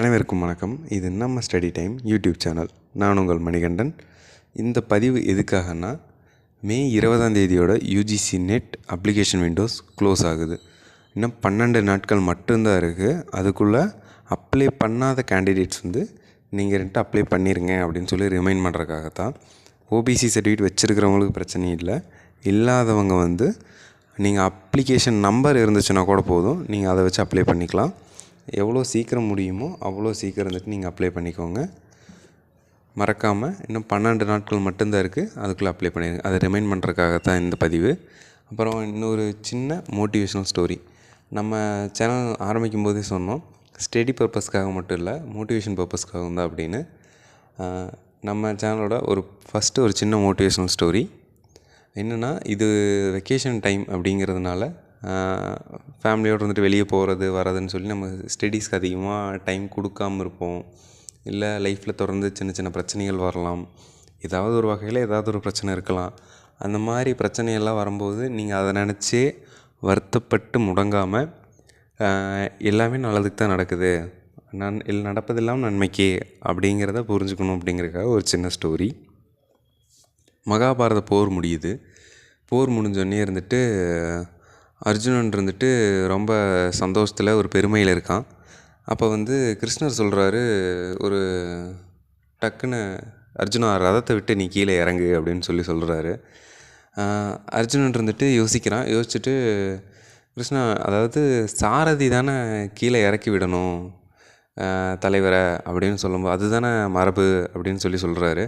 அனைவருக்கும் வணக்கம். இது நம்ம ஸ்டடி டைம் யூடியூப் சேனல். நான் உங்கள் மணிகண்டன். இந்த பதிவு எதுக்காகனா, மே 20 UGC net application Windows close ஆகுது. இன்னும் 12 நாட்கள் மட்டும்தான் இருக்குது. அதுக்குள்ளே அப்ளை பண்ணாத கேண்டிடேட்ஸ் நீங்கள் அப்ளை பண்ணிடுங்க அப்படின்னு சொல்லி ரிமைண்ட் பண்ணுறதுக்காகத்தான். ஓபிசி சர்டிஃபிகேட் வச்சுருக்கிறவங்களுக்கு பிரச்சனை இல்லை. இல்லாதவங்க நீங்கள் அப்ளிகேஷன் நம்பர் இருந்துச்சுன்னா கூட போதும், நீங்கள் அதை வச்சு அப்ளை பண்ணிக்கலாம். எவ்வளோ சீக்கிரம் முடியுமோ அவ்வளோ சீக்கிரம் நீங்கள் அப்ளை பண்ணிக்கோங்க. மறக்காமல் இன்னும் 12 நாட்கள் மட்டும்தான் இருக்குது, அதுக்குள்ளே அப்ளை பண்ணிடுங்க. அதை ரிமைண்ட் பண்ணுறதுக்காகத்தான் இந்த பதிவு. அப்புறம் இன்னொரு சின்ன மோட்டிவேஷ்னல் ஸ்டோரி. நம்ம சேனல் ஆரம்பிக்கும் போதே சொன்னோம், ஸ்டடி பர்பஸ்க்காக மட்டும் இல்லை, மோட்டிவேஷன் பர்பஸ்க்காகவும் தான் அப்படின்னு. நம்ம சேனலோட ஃபஸ்ட்டு ஒரு சின்ன மோட்டிவேஷ்னல் ஸ்டோரி என்னென்னா, இது வெக்கேஷன் டைம் அப்படிங்கிறதுனால ஃபேமிலியோடு வெளியே போகிறது வரதுன்னு சொல்லி நம்ம ஸ்டடீஸ்க்கு அதிகமாக டைம் கொடுக்காமல் இருப்போம். இல்லை லைஃப்பில் தொடர்ந்து சின்ன சின்ன பிரச்சனைகள் வரலாம், ஏதாவது ஒரு வகையில் ஏதாவது ஒரு பிரச்சனை இருக்கலாம். அந்த மாதிரி பிரச்சனையெல்லாம் வரும்போது நீங்கள் அதை நினச்சே வருத்தப்பட்டு முடங்காமல், எல்லாமே நல்லதுக்கு தான் நடக்குது, நடப்பதெல்லாம் நன்மைக்கே அப்படிங்கிறத புரிஞ்சுக்கணும் அப்படிங்கிறதுக்காக ஒரு சின்ன ஸ்டோரி. மகாபாரத போர் முடியுது. போர் முடிஞ்சோடனே அர்ஜுனன் ரொம்ப சந்தோஷத்தில் ஒரு பெருமையில் இருக்கான். அப்போ கிருஷ்ணர் சொல்கிறாரு, ஒரு டக்குன்னு அர்ஜுனா ரதத்தை விட்டு நீ கீழே இறங்கு அப்படின்னு சொல்கிறாரு. அர்ஜுனன் யோசிக்கிறான். யோசிச்சுட்டு, கிருஷ்ணா, அதாவது சாரதி தானே கீழே இறக்கி விடணும் தலைவரை அப்படின்னு சொல்லும்போது, அதுதானே மரபு அப்படின்னு சொல்கிறாரு.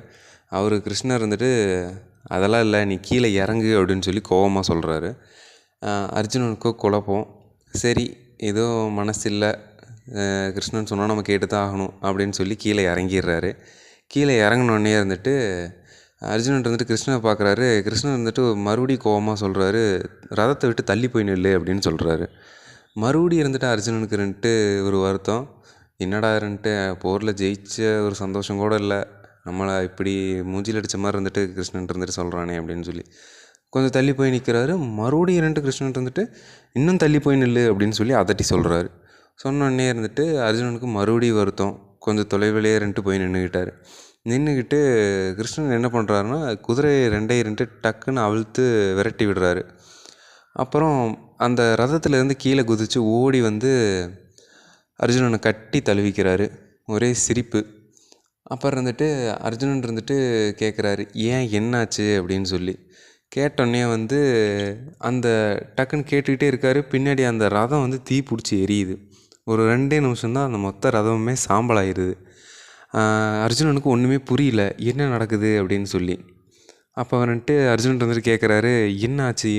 அவர் கிருஷ்ணர் அதெல்லாம் இல்லை, நீ கீழே இறங்கு அப்படின்னு சொல்லி கோவமாக சொல்கிறாரு. அர்ஜுனனுக்கு குழப்பம். சரி, ஏதோ மனசு இல்லை, கிருஷ்ணன் சொன்னால் நம்ம கேட்டு தான் ஆகணும் அப்படின்னு சொல்லி கீழே இறங்கிடுறாரு. கீழே இறங்கினோடனே அர்ஜுனன் கிருஷ்ணனை பார்க்குறாரு. கிருஷ்ணன் மறுபடியும் கோவமாக சொல்கிறாரு, ரதத்தை விட்டு தள்ளி போய் நில்லு அப்படின்னு சொல்கிறாரு. மறுபடியும் அர்ஜுனனுக்கு ஒரு வருத்தம். என்னடா போரில் ஜெயிச்ச ஒரு சந்தோஷம் கூட இல்லை, நம்மளை இப்படி மூஞ்சில் அடித்த மாதிரி கிருஷ்ணன் சொல்கிறானே அப்படின்னு சொல்லி கொஞ்சம் தள்ளி போய் நிற்கிறாரு. மறுபடியும் கிருஷ்ணன் இன்னும் தள்ளி போய் நில்லு அப்படின்னு சொல்லி அதட்டி சொல்கிறாரு. சொன்னோடனே அர்ஜுனனுக்கு மறுபடியும் வருத்தம். கொஞ்சம் தொலைவிலே போய் நின்றுக்கிட்டு கிருஷ்ணன் என்ன பண்ணுறாருன்னா, குதிரை ரெண்டையும் டக்குன்னு அவிழ்த்து விரட்டி விடுறாரு. அப்புறம் அந்த ரதத்துலேருந்து கீழே குதித்து ஓடி அர்ஜுனனை கட்டி தழுவிக்கிறாரு. ஒரே சிரிப்பு. அப்புறம் அர்ஜுனன் கேட்குறாரு, ஏன் என்னாச்சு அப்படின்னு சொல்லி. கேட்டோடனே அந்த டக்குன்னு கேட்டுக்கிட்டே இருக்கார். பின்னாடி அந்த ரதம் தீ பிடிச்சி எரியுது. ஒரு 2 நிமிஷம்தான் அந்த மொத்த ரதமுமே சாம்பலாகிடுது. அர்ஜுனனுக்கு ஒன்றுமே புரியல, என்ன நடக்குது அப்படின்னு சொல்லி. அப்போ அர்ஜுனன் கேட்குறாரு, என்ன ஆச்சு,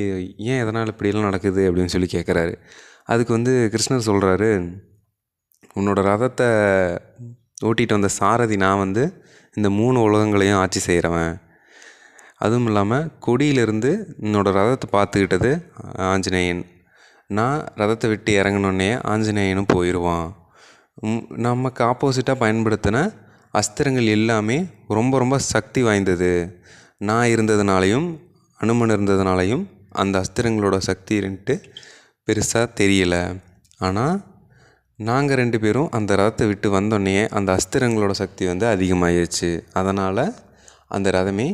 ஏன் எதனால் இப்படியெல்லாம் நடக்குது அப்படின்னு சொல்லி கேட்குறாரு. அதுக்கு கிருஷ்ணர் சொல்கிறாரு, உன்னோட ரதத்தை ஓட்டிகிட்டு வந்த சாரதி நான் இந்த 3 உலகங்களையும் ஆட்சி செய்கிறவன். அதுவும் இல்லாமல் கொடியிலிருந்து என்னோடய ரதத்தை பார்த்துக்கிட்டது ஆஞ்சநேயன். நான் ரதத்தை விட்டு இறங்கினோடனே ஆஞ்சநேயனும் போயிடுவான். நமக்கு ஆப்போசிட்டாக பயன்படுத்தின அஸ்திரங்கள் எல்லாமே ரொம்ப ரொம்ப சக்தி வாய்ந்தது. நான் இருந்ததுனாலையும் அனுமன் இருந்ததுனாலையும் அந்த அஸ்திரங்களோட சக்தி பெருசாக தெரியலை. ஆனால் நாங்கள் 2 பேரும் அந்த ரதத்தை விட்டு வந்தோடனே அந்த அஸ்திரங்களோட சக்தி அதிகமாகிடுச்சு. அதனால் அந்த ரதமே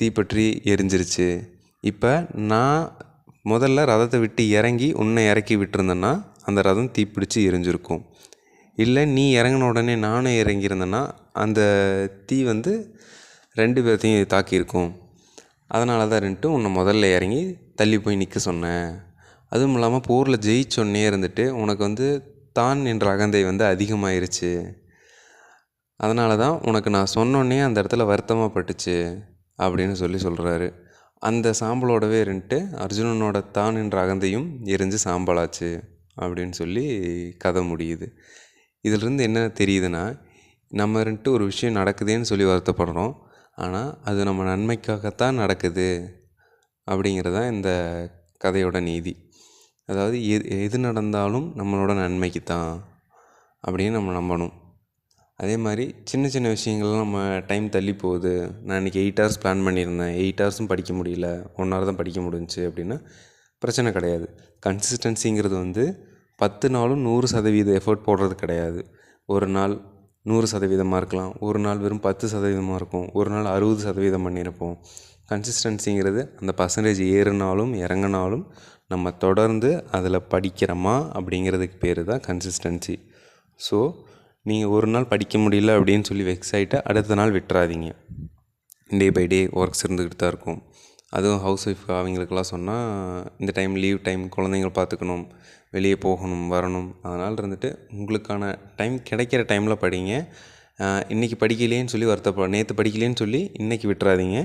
தீப்பற்றி எரிஞ்சிருச்சு. இப்போ நான் முதல்ல ரதத்தை விட்டு இறங்கி உன்னை இறக்கி விட்டுருந்தேன்னா அந்த ரதம் தீப்பிடிச்சு எரிஞ்சிருக்கும். இல்லை நீ இறங்கின உடனே நானும் இறங்கியிருந்தேன்னா அந்த தீ 2 பேர்த்தையும் தாக்கியிருக்கும். அதனால தான் உன்னை முதல்ல இறங்கி தள்ளி போய் நிற்க சொன்னேன். அதுவும் இல்லாமல் போரில் ஜெயிச்சோன்னே உனக்கு தான் என்ற அகந்தை அதிகமாயிருச்சு. அதனால தான் உனக்கு நான் சொன்னோன்னே அந்த இடத்துல வருத்தமாக பட்டுச்சு அப்படின்னு சொல்கிறாரு. அந்த சாம்பலோடவே அர்ஜுனனோட தான் என்ற அகந்தையும் எரிஞ்சு சாம்பலாச்சு அப்படின்னு சொல்லி கதை முடியுது. இதிலிருந்து என்ன தெரியுதுன்னா, நம்ம ஒரு விஷயம் நடக்குதுன்னு சொல்லி வருத்தப்படுறோம், ஆனால் அது நம்ம நன்மைக்காகத்தான் நடக்குது அப்படிங்கிறதான் இந்த கதையோட நீதி. அதாவது எது நடந்தாலும் நம்மளோட நன்மைக்கு தான் அப்படின்னு நம்ம நம்பணும். அதே மாதிரி சின்ன சின்ன விஷயங்கள்லாம் நம்ம டைம் தள்ளி போகுது, நான் இன்றைக்கி 8 ஹவர்ஸ் பிளான் பண்ணியிருந்தேன், 8 ஹவர்ஸும் படிக்க முடியல, 1 ஹவர் தான் படிக்க முடிஞ்சிச்சு அப்படின்னா பிரச்சனை கிடையாது. கன்சிஸ்டன்சிங்கிறது 10 நாளும் 100% எஃபர்ட் போடுறது கிடையாது. ஒரு நாள் 100% இருக்கலாம், ஒரு நாள் வெறும் 10% இருக்கும், ஒரு நாள் 60% பண்ணியிருப்போம். கன்சிஸ்டன்சிங்கிறது அந்த பர்சன்டேஜ் ஏறுனாலும் இறங்குனாலும் நம்ம தொடர்ந்து அதில் படிக்கிறோமா அப்படிங்கிறதுக்கு பேர் தான் கன்சிஸ்டன்சி. ஸோ நீங்கள் ஒரு நாள் படிக்க முடியல அப்படின்னு சொல்லி வெக்ஸ் ஆகிட்டு அடுத்த நாள் விட்டுறாதீங்க. டே பை டே ஒர்க்ஸ் இருந்துக்கிட்டு தான் இருக்கும். அதுவும் ஹவுஸ் ஒய்ஃப் அவங்களுக்கெல்லாம் சொன்னால் இந்த டைம் லீவ் டைம் குழந்தைங்கள பார்த்துக்கணும், வெளியே போகணும் வரணும். அதனால் இருந்துட்டு உங்களுக்கான டைம் கிடைக்கிற டைமில் படிங்க. இன்றைக்கி படிக்கலேன்னு சொல்லி நேற்று படிக்கலேன்னு சொல்லி இன்றைக்கி விட்டுறாதீங்க.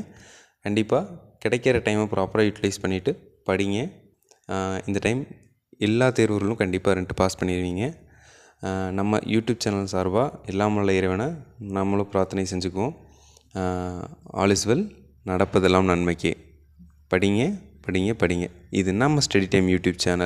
கண்டிப்பாக கிடைக்கிற டைமை ப்ராப்பராக யூட்டிலைஸ் பண்ணிவிட்டு படிங்க. இந்த டைம் எல்லா தேர்வுகளும் கண்டிப்பாக 2 பாஸ் பண்ணிடுவீங்க. நம்ம யூடியூப் சேனல் சார்பாக எல்லாம் உள்ள இறைவனை நம்மளும் பிரார்த்தனை செஞ்சுக்குவோம். ஆல் இஸ் வெல், நடப்பதெல்லாம் நன்மைக்கே. படிங்க படிங்க படிங்க. இது நம்ம ஸ்டடி டைம் யூடியூப் சேனல்.